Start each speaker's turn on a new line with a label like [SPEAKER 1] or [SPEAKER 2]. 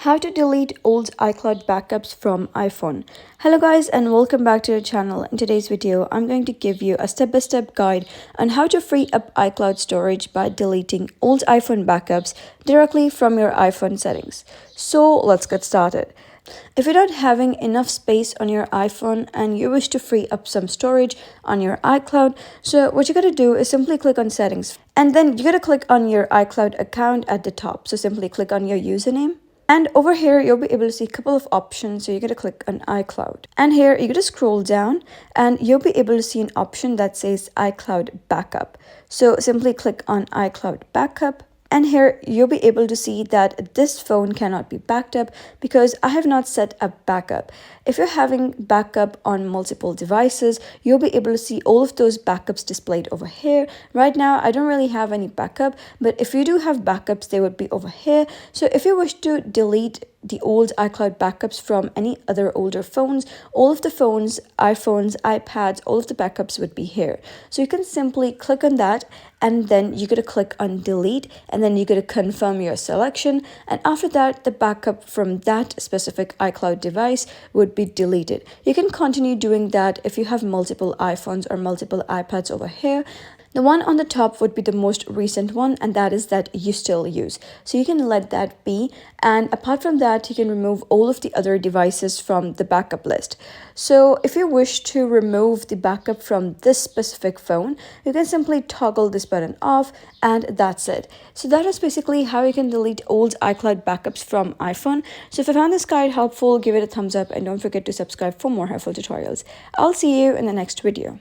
[SPEAKER 1] How to delete old iCloud backups from iPhone. Hello guys and welcome back to the channel. In today's video, I'm going to give you a step-by-step guide on how to free up iCloud storage by deleting old iPhone backups directly from your iPhone settings. So let's get started. If you're not having enough space on your iPhone and you wish to free up some storage on your iCloud, so what you gotta do is simply click on settings and then you gotta click on your iCloud account at the top. So simply click on your username. And over here, you'll be able to see a couple of options. So you're going to click on iCloud. And here, you're going to scroll down and you'll be able to see an option that says iCloud Backup. So simply click on iCloud Backup. And here, you'll be able to see that this phone cannot be backed up because I have not set up backup. If you're having backup on multiple devices, you'll be able to see all of those backups displayed over here. Right now, I don't really have any backup, but if you do have backups, they would be over here. So if you wish to delete the old iCloud backups from any other older phones, all of the phones, iPhones, iPads, all of the backups would be here. So you can simply click on that and then you're going to click on delete and then you're going to confirm your selection. And after that, the backup from that specific iCloud device would be deleted. You can continue doing that if you have multiple iPhones or multiple iPads over here. The one on the top would be the most recent one, and that is that you still use. So you can let that be. And apart from that, you can remove all of the other devices from the backup list. So if you wish to remove the backup from this specific phone, you can simply toggle this button off and that's it. So that is basically how you can delete old iCloud backups from iPhone. So if you found this guide helpful, give it a thumbs up and don't forget to subscribe for more helpful tutorials. I'll see you in the next video.